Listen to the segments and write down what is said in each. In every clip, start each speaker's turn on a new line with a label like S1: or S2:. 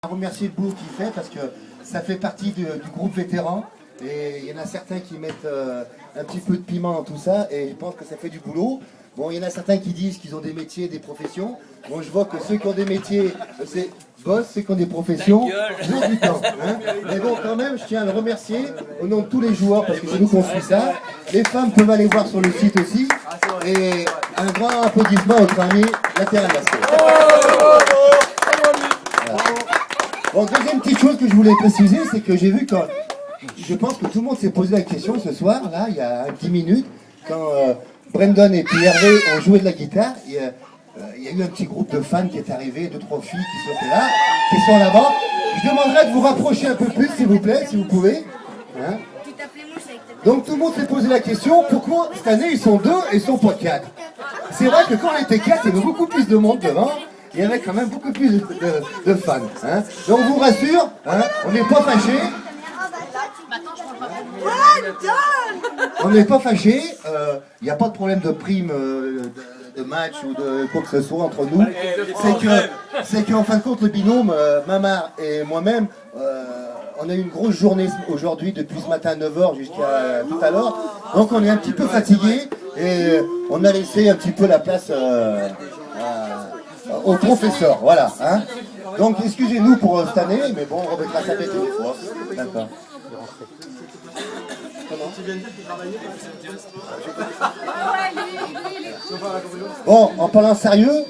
S1: Remercier le boulot qu'il fait parce que ça fait partie du groupe vétéran et il y en a certains qui mettent un petit peu de piment dans tout ça et je pense que ça fait du boulot. Bon, il y en a certains qui disent qu'ils ont des métiers, des professions. Bon, je vois que ceux qui ont des métiers, c'est boss, ceux qui ont des professions, ils ont du temps. Hein. Mais bon, quand même, je tiens à le remercier au nom de tous les joueurs parce que c'est nous qu'on suit ça. Les femmes peuvent aller voir sur le site aussi. Et un grand applaudissement à notre ami Latéral Basket. Bon, deuxième petite chose que je voulais préciser, c'est que j'ai vu quand... Je pense que tout le monde s'est posé la question ce soir, là, il y a 10 minutes, quand Brandon et puis Hervé ont joué de la guitare, il y a eu un petit groupe de fans qui est arrivé, 2-3 filles qui sont là, qui sont là-bas. Je demanderais de vous rapprocher un peu plus, s'il vous plaît, si vous pouvez. Hein. Donc tout le monde s'est posé la question, pourquoi cette année ils sont 2 et ils sont pas 4? C'est vrai que quand on était 4, il y avait beaucoup plus de monde devant. Il y avait quand même beaucoup plus de fans. Hein. Donc je vous rassure, hein, on n'est pas fâchés. On n'est pas fâchés. Il n'y a pas de problème de prime de match ou de quoi que ce soit entre nous. C'est qu'en fin de compte, le binôme, Mamar et moi-même, on a eu une grosse journée aujourd'hui, depuis ce matin à 9h jusqu'à tout à l'heure. Donc on est un petit peu fatigués et on a laissé un petit peu la place au professeur, voilà. Hein. Donc excusez-nous pour cette année, mais bon, on remettra sa tête une fois. D'accord. Bon, en parlant sérieux,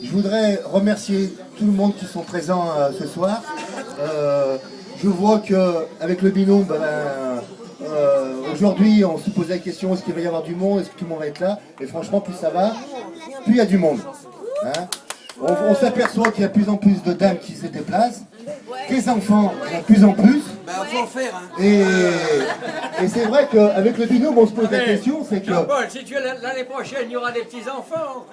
S1: je voudrais remercier tout le monde qui sont présents ce soir. Je vois qu'avec le binôme, aujourd'hui, on se posait la question, est-ce qu'il va y avoir du monde, est-ce que tout le monde va être là? Et franchement, plus ça va, plus il y a du monde. Hein, on s'aperçoit qu'il y a de plus en plus de dames qui se déplacent, des enfants, il y en a de plus en plus.
S2: Faut en faire, hein.
S1: Et c'est vrai qu'avec le binôme, on se pose la question, c'est que...
S3: Jean-Paul, si tu es l'année prochaine, il y aura des petits-enfants.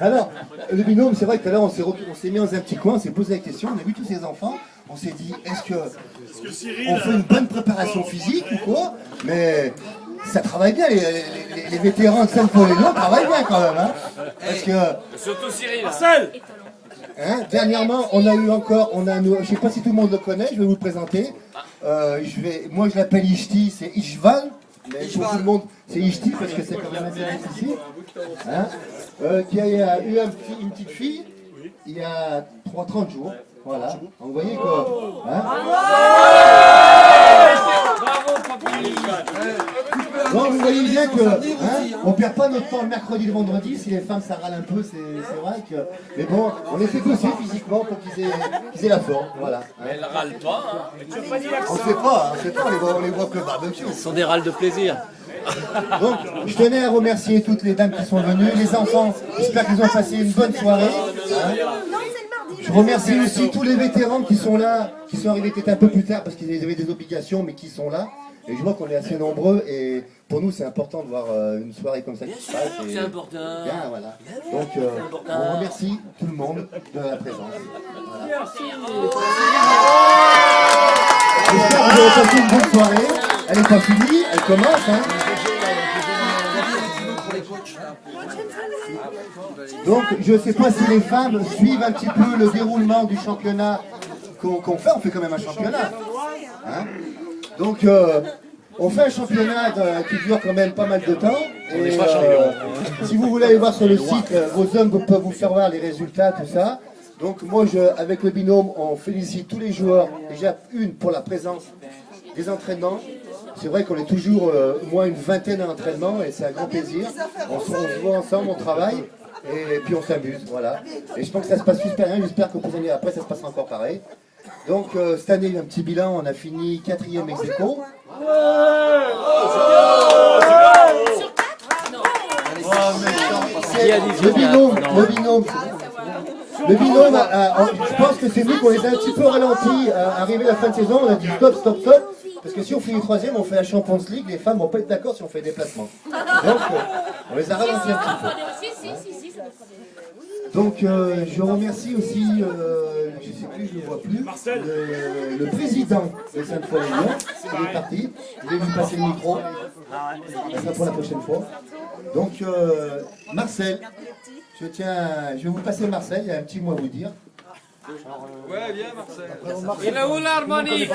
S1: Alors, le binôme, c'est vrai que tout à l'heure, on s'est mis dans un petit coin, on s'est posé la question, on a vu tous ces enfants, on s'est dit, est-ce que on fait une bonne préparation physique ou quoi? Mais... ça travaille bien, les vétérans de Saint-Paul-et-Lyon travaillent bien quand même. Hein, parce que,
S3: surtout Cyril.
S4: Marcel.
S1: Hein, dernièrement, on a eu encore, je ne sais pas si tout le monde le connaît, je vais vous le présenter. Moi je l'appelle Ishti, c'est Ishval. Mais pour tout le monde, c'est Ishti parce que c'est quand même assez difficile. Hein, qui a eu une petite fille il y a 30 jours. Voilà. Donc, vous voyez quoi. Hein, donc vous voyez bien que on perd pas notre temps le mercredi et le vendredi. Si les femmes ça râle un peu, c'est vrai que. Mais bon, on les fait bosser physiquement pour qu'ils aient la forme. Voilà.
S3: Mais elles râlent pas. Hein.
S1: On sait pas, on les voit que barbecue.
S3: Ce sont des râles de plaisir.
S1: Donc je tenais à remercier toutes les dames qui sont venues, les enfants, j'espère qu'ils ont passé une bonne soirée. Hein. Je remercie aussi tous les vétérans qui sont là, qui sont arrivés peut-être un peu plus tard parce qu'ils avaient des obligations, mais qui sont là. Et je vois qu'on est assez nombreux et pour nous c'est important de voir une soirée comme ça qui se passe.
S3: C'est important.
S1: Bien, voilà. Donc on remercie tout le monde de la présence. Voilà. J'espère que vous avez passé une bonne soirée. Elle n'est pas finie, elle commence. Hein. Donc je ne sais pas si les femmes suivent un petit peu le déroulement du championnat qu'on fait. On fait quand même un championnat. Hein. Donc, on fait un championnat qui dure quand même pas mal de temps. Et, si vous voulez aller voir sur le site, vos hommes peuvent vous faire voir les résultats, tout ça. Donc, moi, avec le binôme, on félicite tous les joueurs. Déjà, pour la présence des entraînements. C'est vrai qu'on est toujours au moins une vingtaine d'entraînements et c'est un grand plaisir. On se voit ensemble, on travaille. Et puis on s'amuse, voilà. Et je pense que ça se passe super bien. J'espère que pour les années après, ça se passera encore pareil. Donc cette année, un petit bilan, on a fini 4e ex-aequo. Le binôme, je pense que c'est nous qu'on les a un petit peu ralentis. Arrivé à la fin de saison, on a dit stop, stop, stop. Parce que si on finit 3e, on fait la Champions League, les femmes vont pas être d'accord si on fait des déplacements. Donc on les a ralentis un petit peu. Donc je remercie aussi, je ne sais plus, je ne le vois plus, le président de Sainte-Foy-les-Lyon, il est parti, je vais lui passer le micro, ça sera pour la prochaine fois. Donc Marcel, je vais vous passer Marcel, il y a un petit mot à vous dire.
S2: Ouais, viens Marcel.
S3: Il est où l'harmonie?